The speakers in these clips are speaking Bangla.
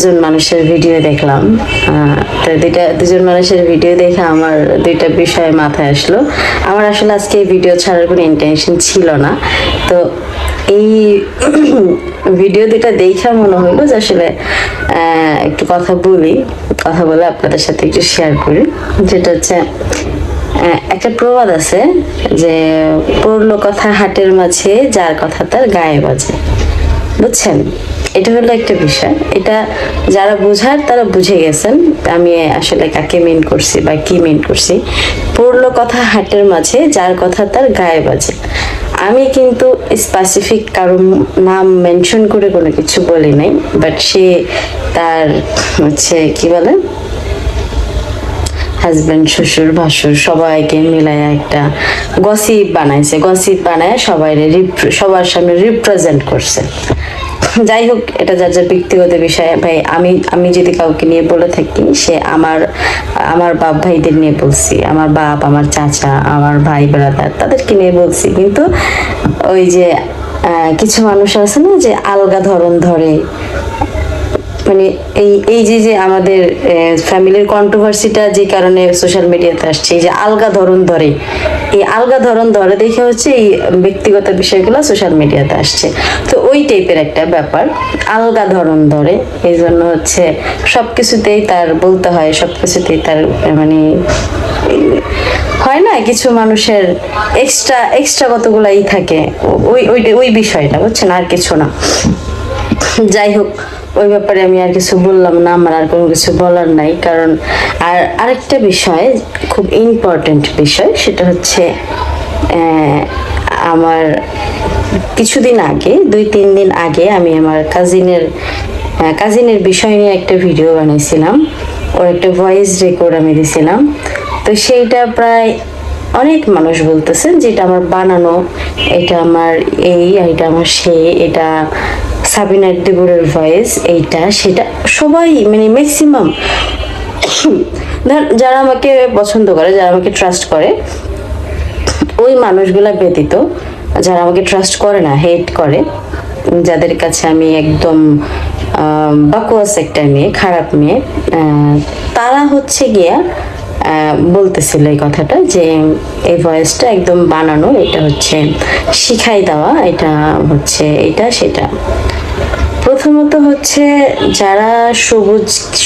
দুজন মানুষের ভিডিও দেখলাম। তো দুজন মানুষের ভিডিও দেখে আমার দুইটা বিষয় মাথায় আসলো। আমার আসলে আজকে এই ভিডিও ছাড়ার কোনো ইন্টেনশন ছিল না, তো এই ভিডিও দুটা দেখা মনে হলো যে আসলে একটু কথা বলে আপনাদের সাথে একটু শেয়ার করি। যেটা হচ্ছে, একটা প্রবাদ আছে যে পড়লো কথা হাটের মাঝে, যার কথা তার গায়ে বাজে। বুঝছেন, এটা হলো একটা বিষয়। এটা যারা বোঝার তারা বুঝে গেছেন আমি আসলে কাকে মিন করছি বা কি মিন করছি। পড়লো কথা হাটের মাঝে, যার কথা তার গায়ে বাজে। আমি কিন্তু স্পেসিফিক কারো নাম মেনশন করে কোনো কিছু বলি নাই, বাট সে তার হচ্ছে কি বলে হাজবেন্ড, শ্বশুর, ভাসুর সবাইকে মিলায় একটা গসিপ বানায় সবার সামনে রিপ্রেজেন্ট করছে। যাই হোক, এটা যার যার ব্যক্তিগত বিষয়। ভাই, আমি যদি কাউকে নিয়ে বলে থাকি, সে আমার বাপ ভাইদের নিয়ে বলছি, আমার বাপ, আমার চাচা, আমার ভাই ব্রাদার, তাদেরকে নিয়ে বলছি। কিন্তু ওই যে কিছু মানুষ আছে না যে আলগা ধরন ধরে, মানে এই যে আমাদের ফ্যামিলির কন্ট্রোভার্সিটা যে কারণে সোশ্যাল মিডিয়াতে আসছে, এই যে আলগা ধরন ধরে, এই আলগা ধরন ধরে দেখে হচ্ছে এই ব্যক্তিগত বিষয়গুলো সোশ্যাল মিডিয়াতে আসছে। তো ওই টাইপের একটা ব্যাপার, আলগা ধরন ধরে, এই জন্য হচ্ছে সবকিছুতেই তার বলতে হয়, সবকিছুতেই তার মানে হয় না, কিছু মানুষের এক্সট্রা কতগুলাই থাকে, ওই বিষয়টা, বুঝছেন, আর কিছু না। যাই হোক, ওই ব্যাপারে আমি আর কিছু বললাম না, আমার আর কোনো কিছু বলার নাই। কারণ আরেকটা বিষয়, খুব ইম্পর্টেন্ট বিষয়, সেটা হচ্ছে আমার কিছুদিন আগে, 2-3 দিন আগে আমি আমার কাজিনের বিষয় নিয়ে একটা ভিডিও বানাইছিলাম। ওর একটা ভয়েস রেকর্ড আমি দিছিলাম। তো সেইটা প্রায় অনেক মানুষ বলতেছেন যে এটা আমার বানানো, এটা আমার এটা আমার এটা সাবিনা দেবুরের ভয়েস, এইটা সেটা, সবাই মানে ম্যাক্সিমাম যারা আমাকে পছন্দ করে, যারা আমাকে ট্রাস্ট করে, ওই মানুষগুলা ব্যতীত যারা আমাকে ট্রাস্ট করে না, হেট করে, যাদের কাছে আমি একদম বাকওয়াস একটা মেয়ে, খারাপ মেয়ে, তারা হচ্ছে গিয়া বলতেছিল এই কথাটা যে এই ভয়েসটা একদম বানানো, এটা হচ্ছে শিখাই দেওয়া, এটা হচ্ছে এটা সেটা। প্রথমত হচ্ছে, যারা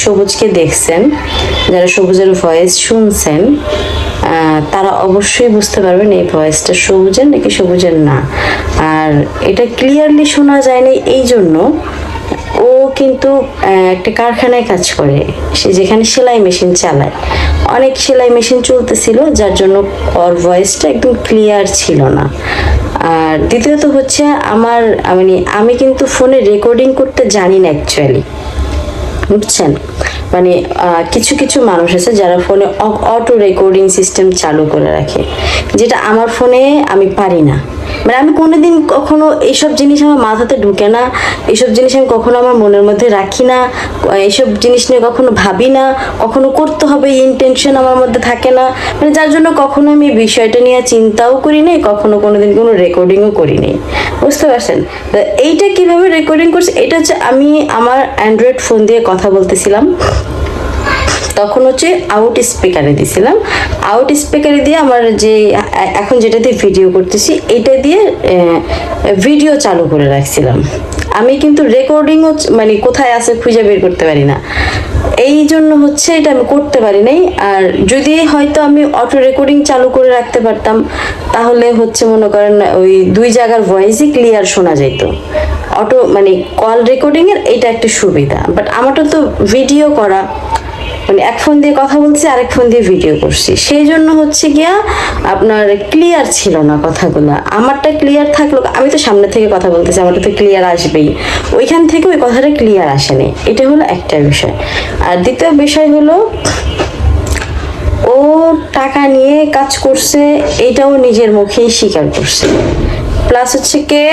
সবুজকে দেখছেন, যারা সবুজের ভয়েস শুনছেন, তারা অবশ্যই বুঝতে পারবেন এই ভয়েসটা সবুজের নাকি সবুজের না। আর এটা ক্লিয়ারলি শোনা যায় না এই জন্য, ও কিন্তু একটা কারখানায় কাজ করে, সে যেখানে সেলাই মেশিন চালায়, অনেক সেলাই মেশিন চলতেছিল, যার জন্য ওর ভয়েসটা একদম ক্লিয়ার ছিল না। আর দ্বিতীয়ত হচ্ছে, আমি কিন্তু ফোনে রেকর্ডিং করতে জানি না অ্যাকচুয়ালি, বুঝছেন। মানে কিছু মানুষ আছে যারা ফোনে অটো রেকর্ডিং সিস্টেম চালু করে রাখে, যেটা আমার ফোনে আমি পারি না। মানে আমি কোনোদিন কখনো এইসব জিনিস আমার মাথাতে ঢুকে না, এইসব জিনিস আমি কখনো আমার মনের মধ্যে রাখি না, এইসব জিনিস নিয়ে কখনো ভাবি না, কখনো করতে হবে ইন্টেনশন আমার মধ্যে থাকে না। মানে যার জন্য কখনো আমি বিষয়টা নিয়ে চিন্তাও করি নাই, কখনো কোনোদিন কোনো রেকর্ডিংও করি নাই, বুঝতে পারছেন। এইটা কিভাবে রেকর্ডিং করছি, এটা হচ্ছে আমি আমার অ্যান্ড্রয়েড ফোন দিয়ে কথা বলতেছিলাম, তখন হচ্ছে আউট স্পিকারে দিছিলাম, আউট স্পিকারে দিয়ে আমার যে এখন যেটা দিয়ে ভিডিও করতেছি, এটা দিয়ে ভিডিও চালু করে রাখছিলাম। আমি কিন্তু রেকর্ডিংও মানে কোথায় আছে খুঁজে বের করতে পারি না, এই জন্য হচ্ছে এটা আমি করতে পারি নাই। আর যদি হয়তো আমি অটো রেকর্ডিং চালু করে রাখতে পারতাম, তাহলে হচ্ছে মনে করেন ওই 2 জায়গার ভয়েসই ক্লিয়ার শোনা যেত। অটো মানে কল রেকর্ডিং এর এটা একটা সুবিধা, বাট আমারটা তো ভিডিও করা, মানে এক ফোন দিয়ে কথা বলছি, আরেক ফোন দিয়ে ভিডিও করছি, সেই জন্য হচ্ছে গিয়া আপনার ক্লিয়ার ছিল না কথাগুলা। আমারটা ক্লিয়ার থাকলো, আমি তো সামনে থেকে কথা বলতেছি, আমারটা তো ক্লিয়ার আসবেই, ওইখান থেকে ওই কথাটা ক্লিয়ার আসেনি। এটা হলো একটা বিষয়। আর দ্বিতীয় বিষয় হলো, ও টাকা নিয়ে কাজ করছে, এটাও নিজের মুখেই স্বীকার করছে। প্লাস হচ্ছে কে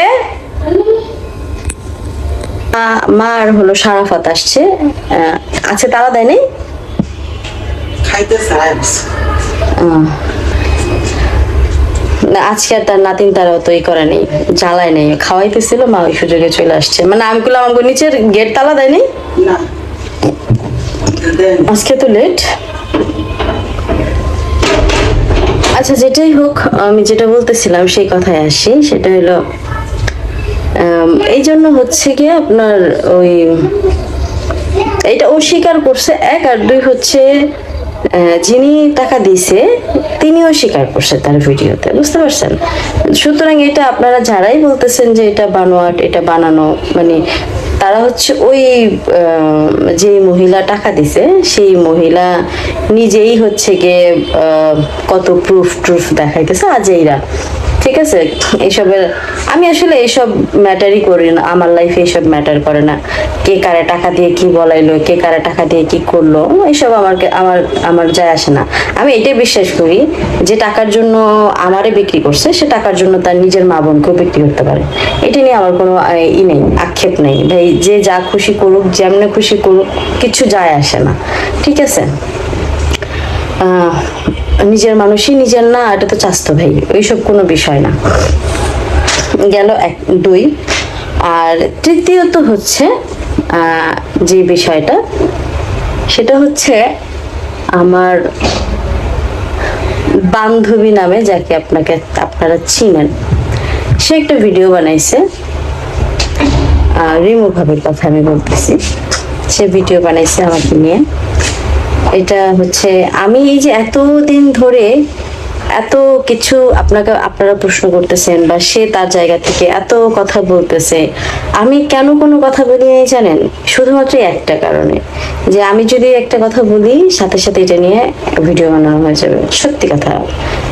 মা আর হলো সারাফাত আসছে, আছে তারা দেয় নাই, আজকে আর তার নাতিন তারাও তো করে নেই, জ্বালায় নেই, খাওয়াইতেছিল, মা ওই সুযোগে চলে আসছে। মানে আমি বললাম আমাকে নিচের গেট তালা দেয়নি, আজকে তো লেট। আচ্ছা, যেটাই হোক, আমি যেটা বলতেছিলাম সেই কথায় আসি। সেটা হলো এই জন্য হচ্ছে কি আপনার ওই এটা ও স্বীকার করছে, এক। আর দুই হচ্ছে যিনি টাকা দিছে তিনিও স্বীকার করছে তার ভিডিওতে, বুঝতে পারছেন? সুতরাং এটা আপনারা যারাই বলতেছেন যে এটা বানোয়াট, এটা বানানো, মানে তারা হচ্ছে ওই যে মহিলা টাকা দিছে সেই মহিলা নিজেই হচ্ছে গিয়ে কত প্রুফ দেখাইতেছে আজেইরা। ঠিক আছে, এইসবের আমি আসলে এইসব ম্যাটারই করি না, আমার লাইফে এইসব ম্যাটার করে না। কে কারে টাকা দিয়ে কি বলাইলো, কে কারে টাকা দিয়ে কি করলো, এইসব আমার আমার যায় আসে না। আমি এটাই বিশ্বাস করি যে টাকার জন্য আমারে বিক্রি করছে, সে টাকার জন্য তার নিজের মা বোনকেও বিক্রি করতে পারে। এটা নিয়ে আমার কোনো নেই, আক্ষেপ নেই ভাই। যে যা খুশি করুক, যেমনে খুশি করুক, কিছু যায় আসে না। ঠিক আছে, নিজের মানুষই নিজের না, এটা তো চাস্তো ভাই, ওইসব কোনো বিষয় না। গেল এক, দুই। আর তৃতীয়ত হচ্ছে যে বিষয়টা, সেটা হচ্ছে আমার বান্ধবী নামে যাকে আপনারা চিনেন, সে একটা ভিডিও বানাইছে। রিমু ভাবির কথা আমি বলতেছি। সে ভিডিও বানাইছে আমাকে নিয়ে। এটা হচ্ছে আমি এই যে এতদিন ধরে এত কিছু আপনারা প্রশ্ন করতেছেন, বা সে তার জায়গা থেকে এত কথা বলতেছে, আমি কেন কোনো কথা বলি নাই জানেন? শুধুমাত্র একটা কারণে, যে আমি যদি একটা কথা বলি সাথে সাথে এটা নিয়ে ভিডিও বানানো হয়ে যাবে। সত্যি কথা,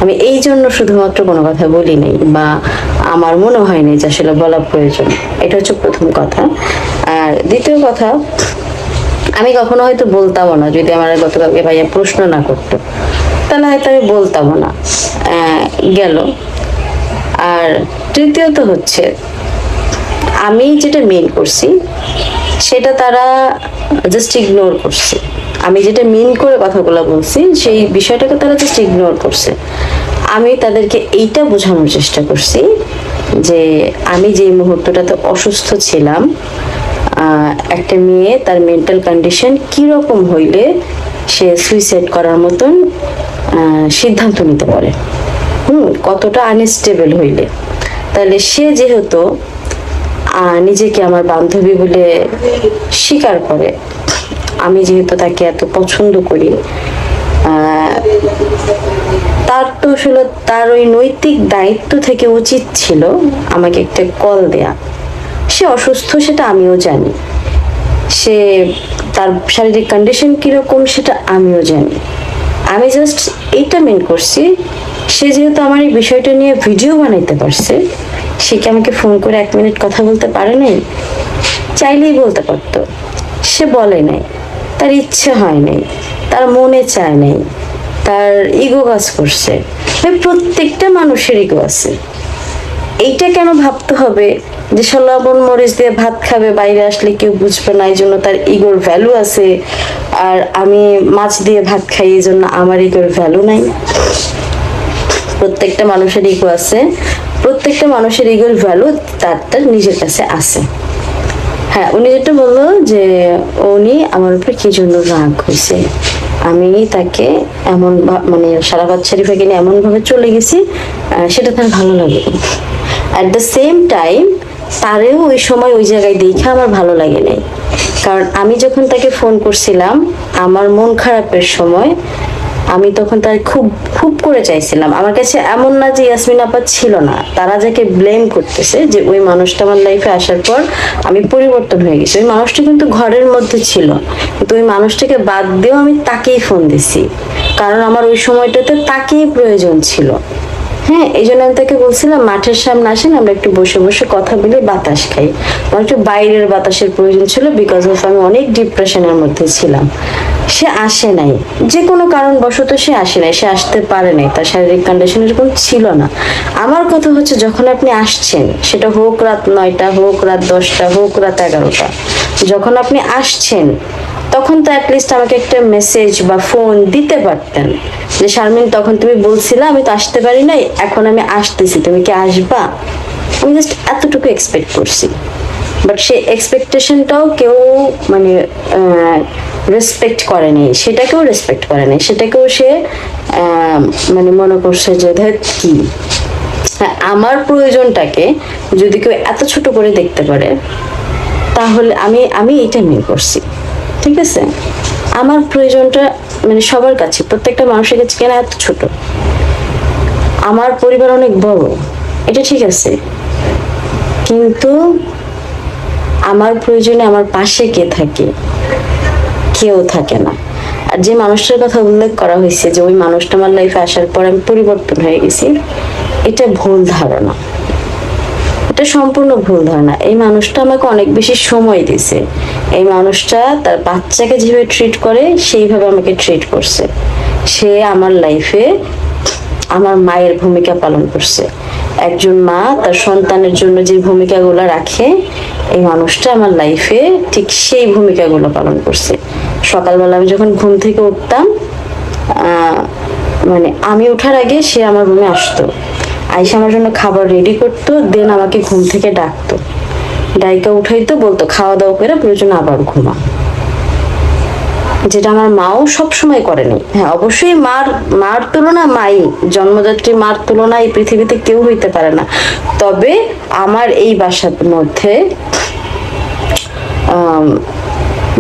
আমি এই জন্য শুধুমাত্র কোনো কথা বলি নাই, বা আমার মনে হয়নি যে আসলে বলা প্রয়োজন। এটা হচ্ছে প্রথম কথা। আর দ্বিতীয় কথা, আমি কখনো হয়তো বলতামও না যদি আমার গতকালকে ভাইয়া প্রশ্ন না করতো, তাহলে হয়তো আমি বলতামও না। গেল। আর তৃতীয়ত হচ্ছে, আমি যেটা মেন করছি সেটা তারা জাস্ট ইগনোর করছে। আমি যেটা মেন করে কথাগুলো বলছি সেই বিষয়টাকে তারা জাস্ট ইগনোর করছে। আমি তাদেরকে এইটা বোঝানোর চেষ্টা করছি যে আমি যে মুহূর্তটাতে অসুস্থ ছিলাম, একটা মেয়ে তার মেন্টাল কন্ডিশন কিরকম হইলে সে সুইসাইড করার মতন সিদ্ধান্ত নিতে পারে, কতটা আনস্টেবল হইলে। তাহলে সে যেহেতু নিজেকে আমার বান্ধবী বলে স্বীকার করে, আমি যেহেতু তাকে এত পছন্দ করি, তার তো আসলে তার ওই নৈতিক দায়িত্ব থেকে উচিত ছিল আমাকে একটা কল দেয়া। সে অসুস্থ সেটা আমিও জানি, সে তার শারীরিক কন্ডিশন কিরকম সেটা আমিও জানি। আমি জাস্ট এইটা মেন করছি, সে যেহেতু আমার এই বিষয়টা নিয়ে ভিডিও বানাইতে পারছে, সে কি আমাকে ফোন করে 1 মিনিট কথা বলতে পারে নাই? চাইলেই বলতে পারতো, সে বলে নাই, তার ইচ্ছে হয় নাই, তার মনে চায় নাই, তার ইগো কাজ করছে। প্রত্যেকটা মানুষের ইগো আছে। এইটা কেন ভাবতে হবে যে লবণ মরিচ দিয়ে ভাত খাবে, বাইরে আসলে কেউ বুঝবে না, এই জন্য তার ইগোর ভ্যালু আছে, আর আমি মাছ দিয়ে ভাত খাই এই জন্য আমার ইগোর ভ্যালু নাই? প্রত্যেকটা মানুষের ইগো আছে, প্রত্যেকটা মানুষের ইগোর ভ্যালু তার তার নিজের কাছে আছে। হ্যাঁ, উনি যেটা বললো যে উনি আমার উপরে কি জন্য রাগ হয়েছে, আমি তাকে এমন মানে সারাবাদ শরীফাকে নিয়ে এমন ভাবে চলে গেছি, সেটা তার ভালো লাগে। অ্যাট দ্য সেম টাইম তারেও ওই সময় ওই জায়গায় দেখে আমার ভালো লাগে নাই, কারণ আমি যখন তাকে ফোন করছিলাম আমার মন খারাপের সময়, আমি তখন তার খুব খুব করে চাইছিলাম। আমার কাছে এমন না যে ইয়াসমিন আপা ছিল না, তারা যাকে ব্লেম করতেছে যে ওই মানুষটা আমার লাইফে আসার পর আমি পরিবর্তন হয়ে গেছি, ওই মানুষটা কিন্তু ঘরের মধ্যে ছিল, কিন্তু ওই মানুষটাকে বাদ দিয়েও আমি তাকেই ফোন দিছি, কারণ আমার ওই সময়টাতে তাকেই প্রয়োজন ছিল। হ্যাঁ, এই জন্য আমি তাকে বলছিলাম মাঠের সামনে আসেন, আমরা একটু বসে বসে কথা বলে বাতাস খাই। আমার একটু বাইরের বাতাসের প্রয়োজন ছিল, বিকজ অফ আমি অনেক ডিপ্রেশনের মধ্যে ছিলাম। সে আসে নাই, যে কোনো কারণবশত সে আসে নাই, সে আসতে পারে নাই, তার শারীরিক কন্ডিশন এরকম ছিল না। আমার কথা হচ্ছে যখন আপনি আসছেন, সেটা হোক রাত 9টা, হোক রাত 10টা, হোক রাত 11টা, যখন আপনি আসছেন তখন তো অ্যাটলিস্ট আমাকে একটা মেসেজ বা ফোন দিতে পারতেন যে শারমিন তখন তুমি বলছিলে আমি তো আসতে পারি নাই, এখন আমি আসতেছি, তুমি কি আসবা? আমি জাস্ট এতটুকু এক্সপেক্ট করছি। বাট সেই এক্সপেকটেশনটাও কেউ মানে রেসপেক্ট করেনি, সেটাকেও রেসপেক্ট করেনি, সেটাকেও সে মানে মনে করছে যে ধর কি। হ্যাঁ, আমার প্রয়োজনটাকে যদি কেউ এত ছোট করে দেখতে পারে, তাহলে আমি আমি এটা মেনে করছি, ঠিক আছে। আমার প্রয়োজনটা মানে সবার কাছে, প্রত্যেকটা মানুষের কাছে কেন এত ছোট? আমার পরিবার অনেক বড়, এটা ঠিক আছে, কিন্তু আমার প্রয়োজনে আমার পাশে কে থাকে? কেউ থাকে না। আর যে মানুষটার কথা উল্লেখ করা হয়েছে যে ওই মানুষটা আমার লাইফে আসার পর আমি পরিবর্তন হয়ে গেছি, এটা ভুল ধারণা, এটা সম্পূর্ণ ভুল ধারণা। এই মানুষটা আমাকে অনেক বেশি সময় দিছে, এই মানুষটা তার বাচ্চাকে যেভাবে ট্রিট করে সেইভাবে আমাকে ট্রিট করছে। সে আমার লাইফে আমার মায়ের ভূমিকা পালন করছে। একজন মা তার সন্তানের জন্য যে ভূমিকাগুলো রাখে, এই মানুষটা আমার লাইফে ঠিক সেই ভূমিকাগুলো পালন করছে। সকালবেলা আমি যখন ঘুম থেকে উঠতাম, মানে আমি ওঠার আগে সে আমার রুমে আসতো, আইসা আমার জন্য খাবার রেডি করতো, দেন আমাকে ঘুম থেকে ডাকতো, ডাইকা উঠাইতো, বলতো খাওয়া দাওয়া করে প্রয়োজন আবার ঘুমা। যেটা আমার মাও সবসময় করেনি। হ্যাঁ, অবশ্যই মার তুলনা মাই, জন্মদাত্রী মার তুলনা এই পৃথিবীতে কেউ হইতে পারে না। তবে আমার এই বাসার মধ্যে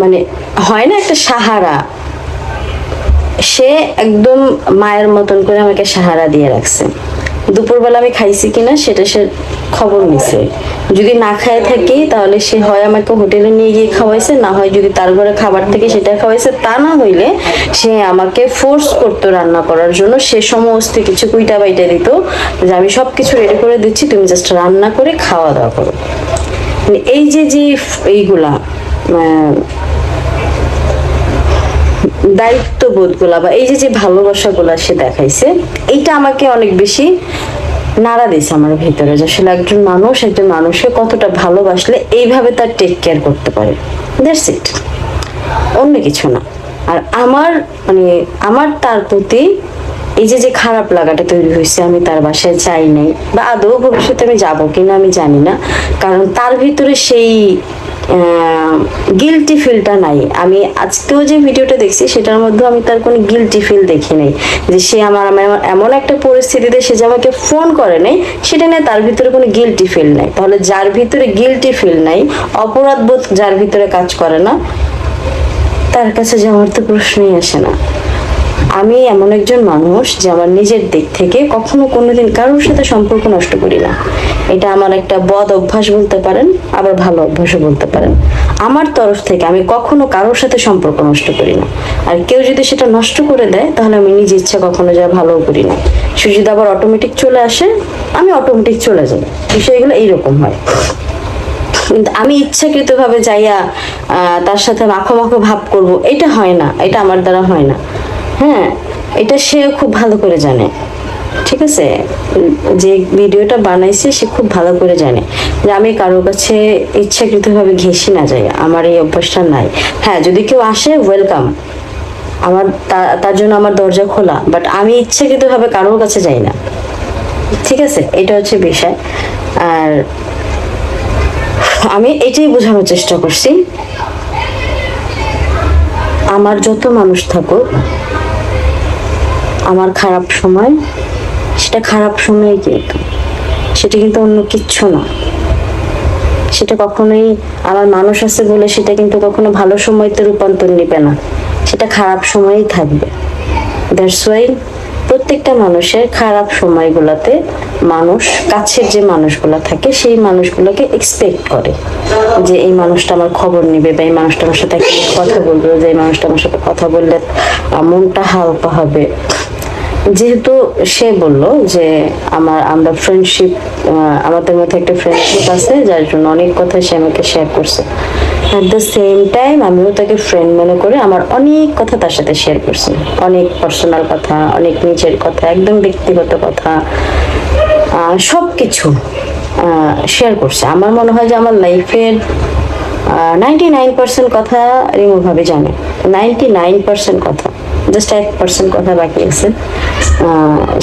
মানে হয় না একটা সাহারা, সে একদম মায়ের মতন করে আমাকে সাহারা দিয়ে রাখছে। দুপুরবেলা আমি খাইছি কিনা সেটা সে খবর নিছে, যদি না খায় থাকি তাহলে সে হয় আমাকে হোটেলে নিয়ে গিয়ে খাওয়াইছে, না হয় যদি তার ঘরে খাবার থেকে সেটা খাওয়াইছে। তা না হইলে সে আমাকে ফোর্স করতো রান্না করার জন্য, সে সমস্ত কিছু কুইটা বাইটা দিত যে আমি সবকিছু রেডি করে দিচ্ছি, তুমি জাস্ট রান্না করে খাওয়া দাওয়া করো। এই যে যে এইগুলা দায়িত্ববোধ গুলা বা এই যে যে ভালোবাসা গুলা সে দেখাইছে, এইটা আমাকে অনেক বেশি নাড়া দিয়েছে আমার ভিতরে, যে আসলে একজন মানুষকে কতটা ভালোবাসলে এইভাবে তার টেক কেয়ার করতে পারে। দ্যাটস ইট, অন্য কিছু না। আর আমার মানে আমার তার প্রতি এই যে যে খারাপ লাগাটা তৈরি হয়েছে, আমি তার বাসায় যাই নাই, বা আদৌ ভবিষ্যতে আমি যাবো কিনা আমি জানি না, কারণ তার ভিতরে সেই গিলটি ফিলটা নাই। আমি আজকেও যে ভিডিওটা দেখছি সেটার মধ্যে আমি তার কোনো গিলটি ফিল দেখি নাই, যে সে আমার এমন একটা পরিস্থিতিতে সে যে আমাকে ফোন করে নাই সেটা নিয়ে তার ভিতরে কোনো গিলটি ফিল নাই। তাহলে যার ভিতরে গিলটি ফিল নাই, অপরাধ বোধ যার ভিতরে কাজ করে না, তার কাছে যাওয়ার তো প্রশ্নই আসে না। আমি এমন একজন মানুষ যে আমার নিজের দিক থেকে কখনো কোনোদিন কারোর সাথে সম্পর্ক নষ্ট করি না। এটা আমার একটা বদ অভ্যাস বলতে পারেন, আবার ভালো অভ্যাসও বলতে পারেন। আমার তরফ থেকে আমি কখনো কারোর সাথে সম্পর্ক নষ্ট করি না। আর কেউ যদি সেটা নষ্ট করে দেয় তাহলে আমি নিজে ইচ্ছা কখনো যা ভালোও করি না। সে যদি আবার অটোমেটিক চলে আসে, আমি অটোমেটিক চলে যাই। বিষয়গুলো এইরকম হয়। কিন্তু আমি ইচ্ছাকৃত ভাবে যাইয়া তার সাথে মাখো মাখো ভাব করব, এটা হয় না, এটা আমার দ্বারা হয় না। হ্যাঁ, এটা সে খুব ভালো করে জানে, ঠিক আছে। যে ভিডিওটা বানাইছে সে খুব ভালো করে জানে যে আমি কারোর কাছে ইচ্ছাকৃত ভাবে ঘেঁষি না যাই, আমার এই অভ্যাসটা নাই। হ্যাঁ, যদি কেউ আসে ওয়েলকাম, আমার তার জন্য আমার দরজা খোলা, বাট আমি ইচ্ছাকৃত ভাবে কারোর কাছে যাই না, ঠিক আছে। এটা হচ্ছে বিষয়। আর আমি এটাই বোঝানোর চেষ্টা করছি, আমার যত মানুষ থাকুক, আমার খারাপ সময় সেটা খারাপ সময়, কিন্তু সেটা কিন্তু অন্য কিচ্ছু না। সেটা কখনোই আমার মানুষ আছে বলে সেটা কিন্তু কখনো ভালো সময়তে রূপান্তর নেবে না, সেটা খারাপ সময়ই থাকবে। দ্যাটস ওয়াই প্রত্যেকটা মানুষের খারাপ সময়গুলোতে মানুষ, কাছের যে মানুষগুলো থাকে সেই মানুষগুলোকে এক্সপেক্ট করে যে এই মানুষটা আমার খবর নেবে, বা এই মানুষটা আমার সাথে কথা বলবে, যে এই মানুষটা আমার সাথে কথা বললে মনটা হালকা হবে। যেহেতু সে বলল যে আমরা ফ্রেন্ডশিপ, আমাদের মধ্যে একটা ফ্রেন্ডশিপ আছে, যার জন্য অনেক কথা সে আমাকে শেয়ার করছে। অ্যাট দ্য সেম টাইম আমিও তাকে ফ্রেন্ড মনে করে আমার অনেক কথা তার সাথে শেয়ার করছি, অনেক পার্সোনাল কথা, অনেক নিজের কথা, একদম ব্যক্তিগত কথা, সবকিছু শেয়ার করছে। আমার মনে হয় যে আমার লাইফের 99% কথা রিমু ভাবে জানে, 99% কথা, জাস্ট 1% কথা বাকি আছে,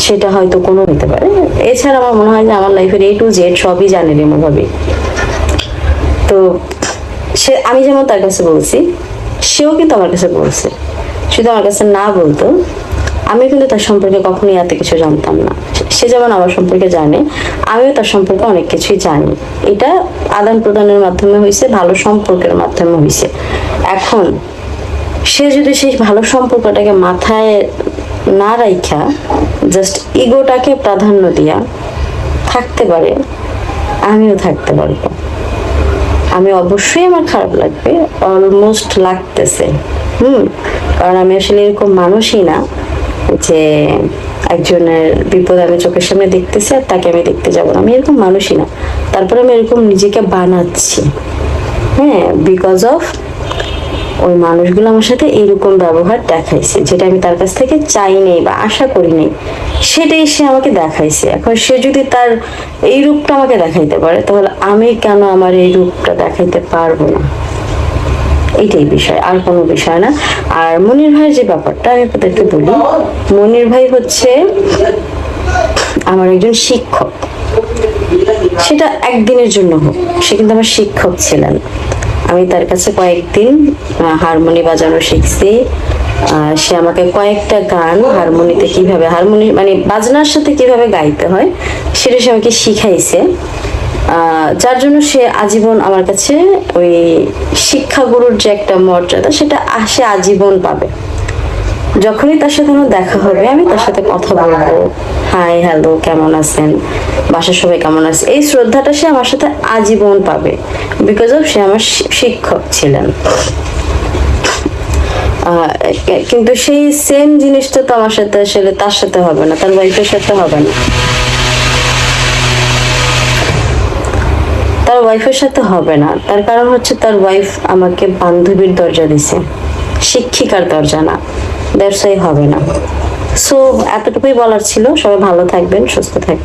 সেটা হয়তো কোনো হতে পারে। এছাড়া আমার মনে হয় যে আমার লাইফের A to Z সবই জানে রিমু ভাবে। তো আমি যেমন তার কাছে বলছি, সেও কিন্তু আমার কাছে বলছে, শুধু আমার কাছে না বলতো, আমি কিন্তু তার সম্পর্কে কখনোই এত কিছু জানতাম না। সে যেমন আমার সম্পর্কে জানে, আমিও তার সম্পর্কে অনেক কিছুই জানি। এটা আদান প্রদানের মাধ্যমে হয়েছে, ভালো সম্পর্কের মাধ্যমে হয়েছে। এখন সে যদি সেই ভালো সম্পর্কটাকে মাথায় না রাইখা জাস্ট ইগোটাকে প্রাধান্য দিয়া থাকতে পারে, আমিও থাকতে পারবো। আমি অবশ্যই, আমার খারাপ লাগবে, অলমোস্ট লাগতেছে। কারণ আমি আসলে এরকম মানুষই না যে একজনের বিপদ আমি চোখের সামনে দেখতেছি আর তাকে আমি দেখতে যাবো না। আমি এরকম মানুষই না। তারপরে আমি এরকম নিজেকে বানাচ্ছি, হ্যাঁ, বিকজ অফ ওই মানুষগুলো আমার সাথে এরকম ব্যবহার দেখাইছে, যেটা আমি তার কাছ থেকে চাই নাই বা আশা করি নাই, সেটাই সে আমাকে দেখাইছে। এখন সে যদি তার এই রূপটা আমাকে দেখাইতে পারে, তাহলে আমি কেন আমার এই রূপটা দেখাইতে পারবো না? এইটাই বিষয়, আর কোনো বিষয় না। আর মনির ভাইয়ের যে ব্যাপারটা, আমি আপনাদেরকে বলি, মনির ভাই হচ্ছে আমার একজন শিক্ষক। সেটা একদিনের জন্য হোক, সে কিন্তু আমার শিক্ষক ছিলেন। আমি তার কাছে কয়েকদিন হারমোনি বাজানো শিখছি। সে আমাকে কয়েকটা গান হারমোনিতে কিভাবে, হারমোনি মানে বাজনার সাথে কিভাবে গাইতে হয়, সেটা সে আমাকে শিখাইছে। যার জন্য সে আজীবন আমার কাছে ওই শিক্ষাগুরুর যে একটা মর্যাদা, সেটা সে আজীবন পাবে। যখনই তার সাথে আমার দেখা হবে, আমি তার সাথে কথা বলবো, হাই হ্যালো কেমন আছেন, বাসার সবাই কেমন আছে, এই শ্রদ্ধাটা সে আমার সাথে আজীবন পাবে, বিকজ অফ সে আমার শিক্ষক ছিলেন। কিন্তু সেই সেম জিনিসটা তো আমার সাথে আসলে তার সাথে হবে না, তার ওয়াইফের সাথে হবে না, তার ওয়াইফের সাথে হবে না। তার কারণ হচ্ছে তার ওয়াইফ আমাকে বান্ধবীর দরজা দিছে, শিক্ষিকার দরজা না, দ্যাটস ওয়াই হবে না। সো এতটুকুই বলার ছিল। সবাই ভালো থাকবেন, সুস্থ থাকবেন।